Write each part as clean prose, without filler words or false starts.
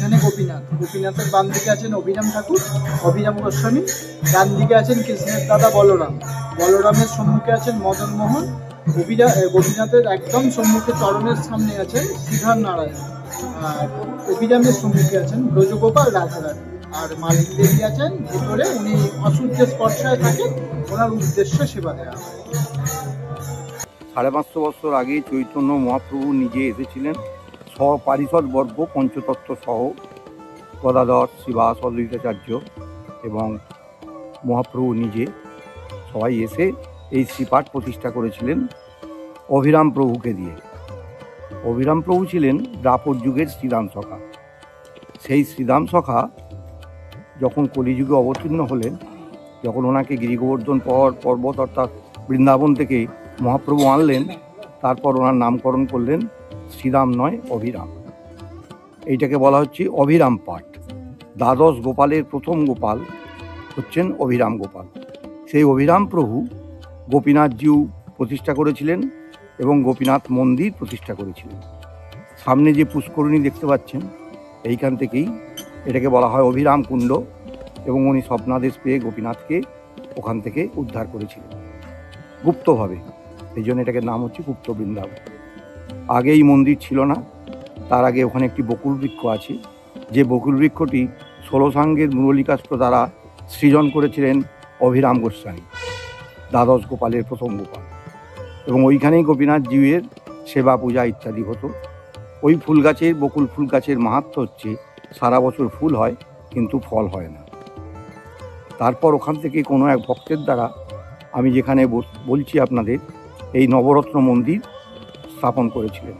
এখানে গোপীনাথ, গোপীনাথের বাম দিকে আছেন অভিরাম ঠাকুর, অভিরাম গোস্বামী, ডান দিকে আছেন কৃষ্ণের দাদা বলরাম, বলরামের সম্মুখে আছেন মদন মোহন, গোপীনাথের একদম সম্মুখে চরণের সামনে আছেন শ্রীধর নারায়ণ, আর অভিরামের সম্মুখে আছেন ব্রজগোপাল রাধারানী, আর মালিক দেবী আছেন ভেতরে, উনি অসূর্যের স্পর্শায় থাকেন, ওনার উদ্দেশ্য সেবা দেওয়া হয়। 550 বছর আগে চৈতন্য মহাপ্রভু নিজে এসেছিলেন সপারিষদ বর্গ পঞ্চতত্ত্ব সহ, গদাধর, শ্রীবাস, অদ্বৈতাচার্য এবং মহাপ্রভু নিজে সবাই এসে এই শ্রীপাঠ প্রতিষ্ঠা করেছিলেন অভিরাম প্রভুকে দিয়ে। অভিরাম প্রভু ছিলেন দ্বাপর যুগের শ্রীরাম সখা। সেই শ্রীরাম সখা যখন কলিযুগে অবতীর্ণ হলেন, যখন ওনাকে গিরিগোবর্ধন পর্বত অর্থাৎ বৃন্দাবন থেকে মহাপ্রভু আনলেন, তারপর ওনার নামকরণ করলেন শ্রীরাম নয় অভিরাম। এইটাকে বলা হচ্ছে অভিরাম পাঠ। দ্বাদশ গোপালের প্রথম গোপাল হচ্ছেন অভিরাম গোপাল। সেই অভিরাম প্রভু গোপীনাথজিউ প্রতিষ্ঠা করেছিলেন এবং গোপীনাথ মন্দির প্রতিষ্ঠা করেছিলেন। সামনে যে পুষ্করিণী দেখতে পাচ্ছেন, এইখান থেকেই এটাকে বলা হয় অভিরাম কুণ্ড, এবং উনি স্বপ্নাদেশ পেয়ে গোপীনাথকে ওখান থেকে উদ্ধার করেছিলেন গুপ্তভাবে। এই জন্য এটাকে নাম হচ্ছে গুপ্ত বৃন্দাবন। আগে এই মন্দির ছিল না, তার আগে ওখানে একটি বকুল বৃক্ষ আছে, যে বকুল বৃক্ষটি 16 সাঙ্গের মুরলীকাষ্ঠ দ্বারা সৃজন করেছিলেন অভিরাম গোস্বামী, দ্বাদশ গোপালের প্রথম গোপাল। এবং ওইখানেই গোপীনাথ জিউয়ের সেবা পূজা ইত্যাদি হতো। ওই ফুল গাছের, বকুল ফুল গাছের মাহাত্ম্য হচ্ছে সারা বছর ফুল হয় কিন্তু ফল হয় না। তারপর ওখান থেকে কোনো এক ভক্তের দ্বারা আমি যেখানে বলছি আপনাদের, এই নবরত্ন মন্দির স্থাপন করেছিলেন।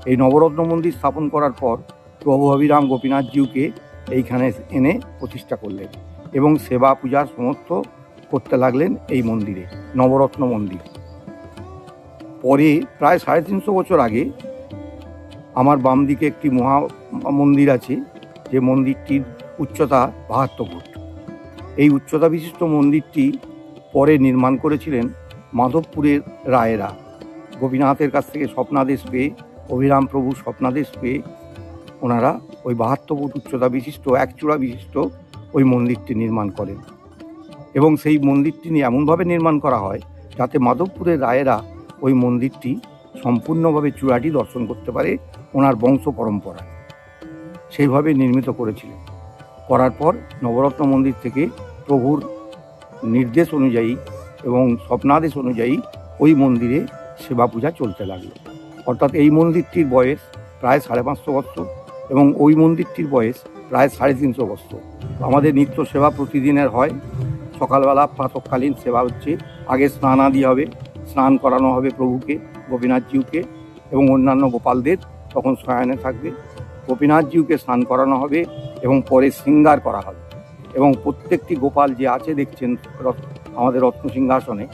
এই নবরত্ন মন্দির স্থাপন করার পর প্রভু অভিরাম গোপীনাথ জিউকে এইখানে এনে প্রতিষ্ঠা করলেন এবং সেবা পূজার সমস্ত করতে লাগলেন এই মন্দিরে, নবরত্ন মন্দির। পরে প্রায় 350 বছর আগে আমার বাম দিকে একটি মহা মন্দির আছে, যে মন্দিরটির উচ্চতা 72 ফুট। এই উচ্চতা বিশিষ্ট মন্দিরটি পরে নির্মাণ করেছিলেন মাধবপুরের রায়েরা। গোপীনাথের কাছ থেকে স্বপ্নাদেশ পেয়ে, অভিরাম প্রভু স্বপ্নাদেশ পেয়ে ওনারা ওই 72 ফুট উচ্চতা বিশিষ্ট, এক চূড়া বিশিষ্ট ওই মন্দিরটি নির্মাণ করেন। এবং সেই মন্দিরটি এমনভাবে নির্মাণ করা হয় যাতে মাধবপুরের রায়েরা ওই মন্দিরটি সম্পূর্ণভাবে চূড়াটি দর্শন করতে পারে ওনার বংশ পরম্পরায়। সেইভাবে নির্মিত করেছিলেন। করার পর নবরত্ন মন্দির থেকে প্রভুর নির্দেশ অনুযায়ী এবং স্বপ্নাদেশ অনুযায়ী ওই মন্দিরে সেবা পূজা চলতে লাগলো। অর্থাৎ এই মন্দিরটির বয়স প্রায় 550 বছর এবং ওই মন্দিরটির বয়স প্রায় 350 বছর। আমাদের নিত্য সেবা প্রতিদিনের হয়। সকালবেলা প্রাতঃকালীন সেবা হচ্ছে, আগে স্নানাদি হবে, স্নান করানো হবে প্রভুকে, গোপীনাথ জিউকে এবং অন্যান্য গোপালদের, তখন শয়নে থাকবে। গোপীনাথ জিউকে স্নান করানো হবে এবং পরে শৃঙ্গার করা হবে। এবং প্রত্যেকটি গোপাল যে আছে দেখছেন আমাদের রত্ন সিংহাসনে,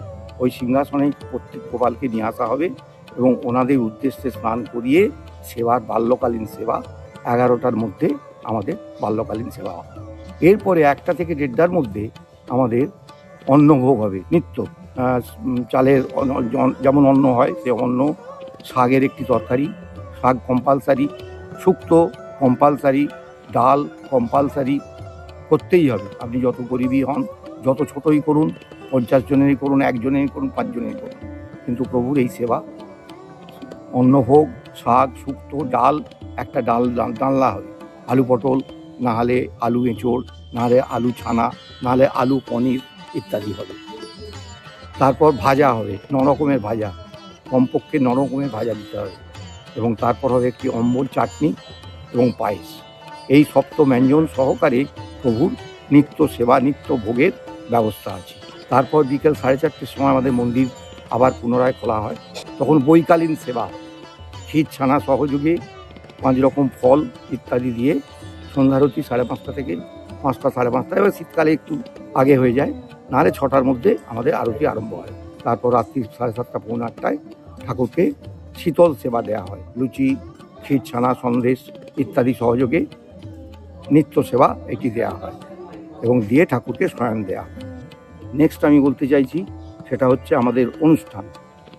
ওই সিংহাসনে প্রত্যেক গোপালকে নিয়ে আসা হবে এবং ওনাদের উদ্দেশ্যে স্নান করিয়ে সেবার বাল্যকালীন সেবা 11টার মধ্যে আমাদের বাল্যকালীন সেবা হবে। এরপরে 1টা থেকে 1:30টার মধ্যে আমাদের অন্নভোগ হবে। নিত্য চালের যেমন অন্ন হয়, সে অন্ন, শাকের একটি তরকারি, শাক কম্পালসারি, শুক্তো কম্পালসারি, ডাল কম্পালসারি করতেই হবে। আপনি যত গরিবই হন, যত ছোটই করুন, 50 জনেরই করুন, 1 জনেরই করুন, 5 জনেরই করুন, কিন্তু প্রভুর এই সেবা অন্নভোগ, শাক, শুক্তো, ডাল, একটা ডালনা হবে, আলু পটল, না হলে আলু এঁচোড়, না হলে আলু ছানা, না হলে আলু পনির ইত্যাদি হবে। তারপর ভাজা হবে, 9 রকমের ভাজা, কমপক্ষে 9 রকমের ভাজা দিতে হবে। এবং তারপর হবে একটি অম্বল চাটনি এবং পায়েস। এই সপ্ত ব্যঞ্জন সহকারে প্রভুর নিত্য সেবা, নিত্য ভোগের ব্যবস্থা আছে। তারপর বিকেল 4:30টার সময় আমাদের মন্দির আবার পুনরায় খোলা হয়। তখন বৈকালীন সেবা, ক্ষীর ছানা সহযোগে 5 রকম ফল ইত্যাদি দিয়ে সন্ধ্যারতি 5:30 থেকে 5টা, 5:30। এবার শীতকালে একটু আগে হয়ে যায়, নাহলে 6টার মধ্যে আমাদের আরতি আরম্ভ হয়। তারপর রাত্রি 7:30, পৌনে 8টায় ঠাকুরকে শীতল সেবা দেওয়া হয়। লুচি, ক্ষীর ছানা, সন্দেশ ইত্যাদি সহযোগে নিত্য সেবা এটি দেওয়া হয় এবং দিয়ে ঠাকুরকে শয়ন দেওয়া হয়। নেক্সট আমি বলতে চাইছি, সেটা হচ্ছে আমাদের অনুষ্ঠান।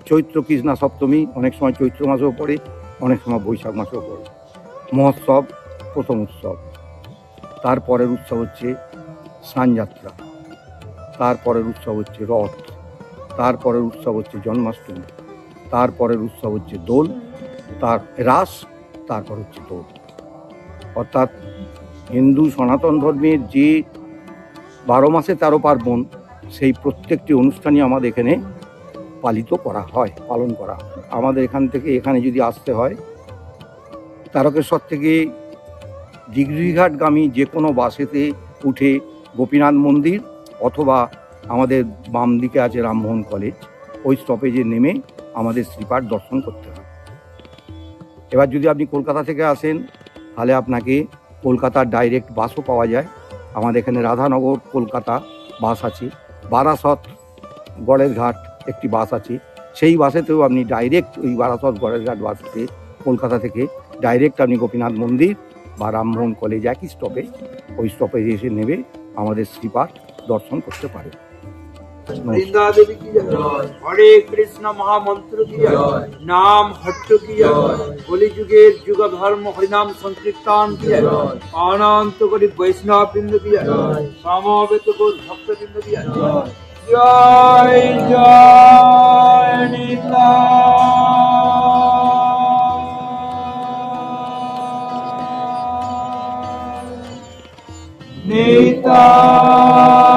চৈত্র কৃষ্ণা সপ্তমী, অনেক সময় চৈত্র মাসেও পড়ে, অনেক সময় বৈশাখ মাসেও পড়ে। মহোৎসব প্রথম উৎসব। তারপরের উৎসব হচ্ছে স্নানযাত্রা, তারপরের উৎসব হচ্ছে রথ, তারপরের উৎসব হচ্ছে জন্মাষ্টমী, তারপরের উৎসব হচ্ছে দোল, তার রাস, তারপর হচ্ছে দোল। অর্থাৎ হিন্দু সনাতন ধর্মের যে 12 মাসে 13 পার্বণ, সেই প্রত্যেকটি অনুষ্ঠানই আমাদের এখানে পালিত করা হয়, পালন করা হয়। আমাদের এখান থেকে এখানে যদি আসতে হয়, তারকেশ্বর থেকে দিঘিঘাটগামী যে কোনো বাসেতে উঠে গোপীনাথ মন্দির অথবা আমাদের বাম দিকে আছে রামমোহন কলেজ, ওই স্টপেজে নেমে আমাদের শ্রীপাঠ দর্শন করতে হয়। এবার যদি আপনি কলকাতা থেকে আসেন, তাহলে আপনাকে কলকাতার ডাইরেক্ট বাসও পাওয়া যায়। আমাদের এখানে রাধানগর কলকাতা বাস আছে, বারাসত গড়ের ঘাট একটি বাস আছে, সেই বাসেতেও আপনি ডাইরেক্ট ওই বারাসত গড়ের ঘাট বাসেতে কলকাতা থেকে ডাইরেক্ট আপনি গোপীনাথ মন্দির বা রামমোহন কলেজ একই স্টপে, ওই স্টপেজে এসে নেবে আমাদের শ্রীপাঠ দর্শন করতে পারে। বৃন্দা দেবী কি জয়, হরে কৃষ্ণ মহামন্ত্র কি জয়, নাম হট্ট কি জয়, কলিযুগের যুগ ধর্ম হরিনাম সংকীর্তন কি জয়, অনন্ত কোটি বৈষ্ণব বৃন্দ কি জয়, সমবেত গৌর ভক্ত বৃন্দ কি জয়, জয় জয় নিতাই নিতাই।